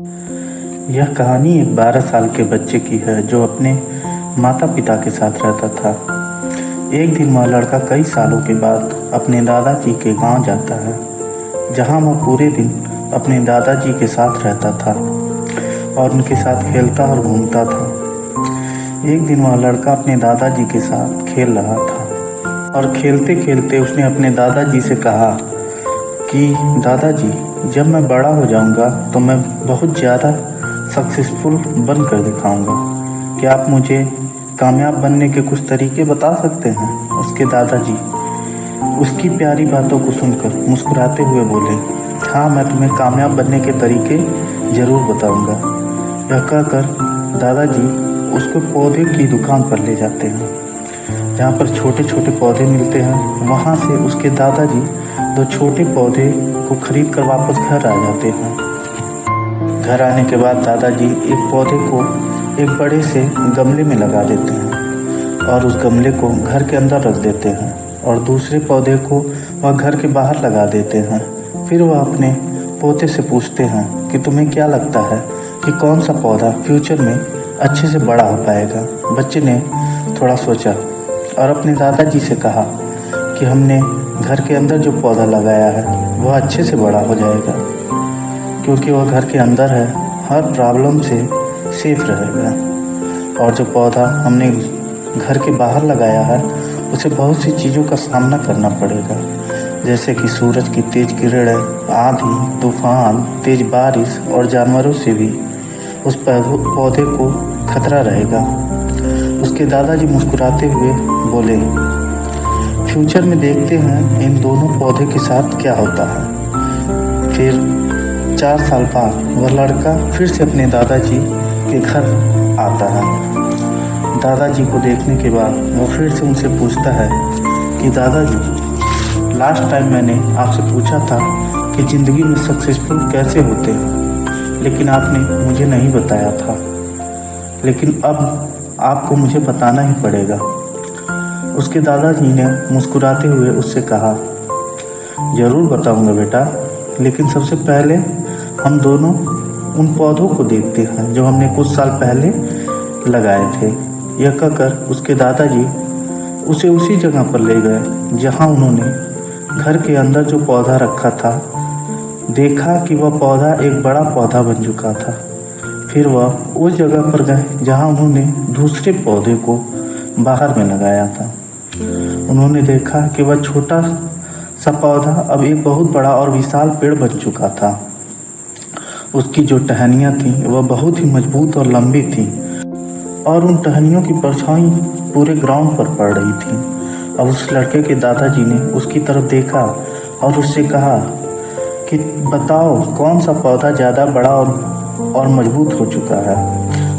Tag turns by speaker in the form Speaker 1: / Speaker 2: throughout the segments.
Speaker 1: यह कहानी एक 12 साल के बच्चे की है जो अपने माता पिता के साथ रहता था। एक दिन वह लड़का कई सालों के बाद अपने दादाजी के गांव जाता है, जहां वह पूरे दिन अपने दादाजी के साथ रहता था और उनके साथ खेलता और घूमता था। एक दिन वह लड़का अपने दादाजी के साथ खेल रहा था और खेलते खेलते उसने अपने दादाजी से कहा कि दादाजी, जब मैं बड़ा हो जाऊंगा तो मैं बहुत ज़्यादा सक्सेसफुल बन कर दिखाऊंगा। क्या आप मुझे कामयाब बनने के कुछ तरीके बता सकते हैं? उसके दादाजी उसकी प्यारी बातों को सुनकर मुस्कुराते हुए बोले, हाँ, मैं तुम्हें कामयाब बनने के तरीके ज़रूर बताऊंगा। यह कहकर दादाजी उसको पौधे की दुकान पर ले जाते हैं, जहाँ पर छोटे छोटे पौधे मिलते हैं। वहाँ से उसके दादाजी 2 छोटे पौधे को खरीद कर वापस घर आ जाते हैं। घर आने के बाद दादाजी एक पौधे को एक बड़े से गमले में लगा देते हैं और उस गमले को घर के अंदर रख देते हैं और दूसरे पौधे को वह घर के बाहर लगा देते हैं। फिर वह अपने पोते से पूछते हैं कि तुम्हें क्या लगता है कि कौन सा पौधा फ्यूचर में अच्छे से बड़ा हो पाएगा? बच्चे ने थोड़ा सोचा और अपने दादाजी से कहा कि हमने घर के अंदर जो पौधा लगाया है वह अच्छे से बड़ा हो जाएगा, क्योंकि वह घर के अंदर है, हर प्रॉब्लम से सेफ रहेगा। और जो पौधा हमने घर के बाहर लगाया है उसे बहुत सी चीज़ों का सामना करना पड़ेगा, जैसे कि सूरज की तेज़ किरणें, आंधी, तूफान, तेज़ बारिश और जानवरों से भी उस पौधे को खतरा रहेगा। उसके दादाजी मुस्कुराते हुए बोले, फ्यूचर में देखते हैं इन दोनों पौधे के साथ क्या होता है। फिर 4 साल बाद वह लड़का फिर से अपने दादाजी के घर आता है। दादाजी को देखने के बाद वह फिर से उनसे पूछता है कि दादाजी, लास्ट टाइम मैंने आपसे पूछा था कि ज़िंदगी में सक्सेसफुल कैसे होते हैं, लेकिन आपने मुझे नहीं बताया था, लेकिन अब आपको मुझे बताना ही पड़ेगा। उसके दादाजी ने मुस्कुराते हुए उससे कहा, ज़रूर बताऊंगा बेटा, लेकिन सबसे पहले हम दोनों उन पौधों को देखते हैं जो हमने कुछ साल पहले लगाए थे। यह कहकर उसके दादाजी उसे उसी जगह पर ले गए जहां उन्होंने घर के अंदर जो पौधा रखा था। देखा कि वह पौधा एक बड़ा पौधा बन चुका था। फिर वह उस जगह पर गए जहां उन्होंने दूसरे पौधे को बाहर में लगाया था। उन्होंने देखा कि वह छोटा सा पौधा अब एक बहुत बड़ा और विशाल पेड़ बन चुका था। उसकी जो टहनियाँ थीं वह बहुत ही मजबूत और लंबी थीं और उन टहनियों की परछाई पूरे ग्राउंड पर पड़ रही थी। अब उस लड़के के दादाजी ने उसकी तरफ देखा और उससे कहा कि बताओ, कौन सा पौधा ज़्यादा बड़ा और मजबूत हो चुका है?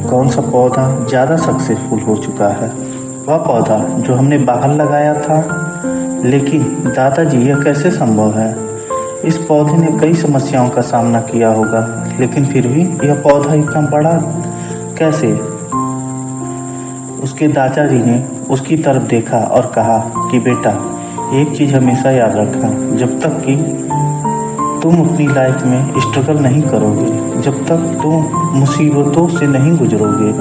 Speaker 1: कौन सा पौधा ज़्यादा सक्सेसफुल हो चुका है? वह पौधा जो हमने बाहर लगाया था। लेकिन दादाजी, यह कैसे संभव है? इस पौधे ने कई समस्याओं का सामना किया होगा, लेकिन फिर भी यह पौधा इतना बड़ा कैसे? उसके दादाजी ने उसकी तरफ देखा और कहा कि बेटा, एक चीज़ हमेशा याद रखना, जब तक कि तुम अपनी लाइफ में स्ट्रगल नहीं करोगे, जब तक तुम मुसीबतों से नहीं गुजरोगे,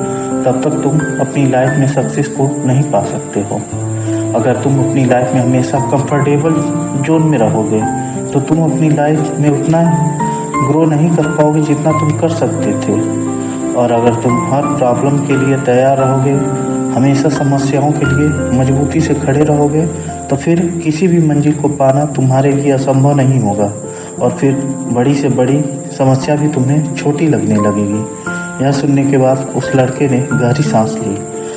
Speaker 1: तब तक तुम अपनी लाइफ में सक्सेस को नहीं पा सकते हो। अगर तुम अपनी लाइफ में हमेशा कंफर्टेबल जोन में रहोगे तो तुम अपनी लाइफ में उतना ग्रो नहीं कर पाओगे जितना तुम कर सकते थे। और अगर तुम हर प्रॉब्लम के लिए तैयार रहोगे, हमेशा समस्याओं के लिए मजबूती से खड़े रहोगे, तो फिर किसी भी मंजिल को पाना तुम्हारे लिए असंभव नहीं होगा और फिर बड़ी से बड़ी समस्या भी तुम्हें छोटी लगने लगेगी। यह सुनने के बाद उस लड़के ने गहरी सांस ली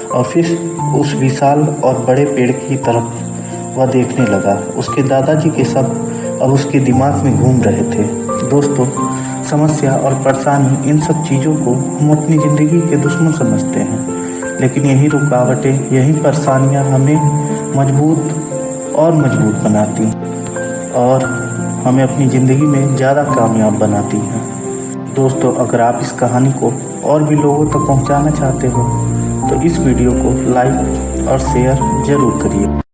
Speaker 1: और फिर उस विशाल और बड़े पेड़ की तरफ वह देखने लगा। उसके दादाजी के शब्द अब उसके दिमाग में घूम रहे थे। दोस्तों, समस्या और परेशानी, इन सब चीज़ों को हम अपनी ज़िंदगी के दुश्मन समझते हैं, लेकिन यही रुकावटें, यही परेशानियां हमें मजबूत और मजबूत बनाती और हमें अपनी ज़िंदगी में ज़्यादा कामयाब बनाती हैं। दोस्तों, अगर आप इस कहानी को और भी लोगों तक पहुंचाना चाहते हो तो इस वीडियो को लाइक और शेयर ज़रूर करिए।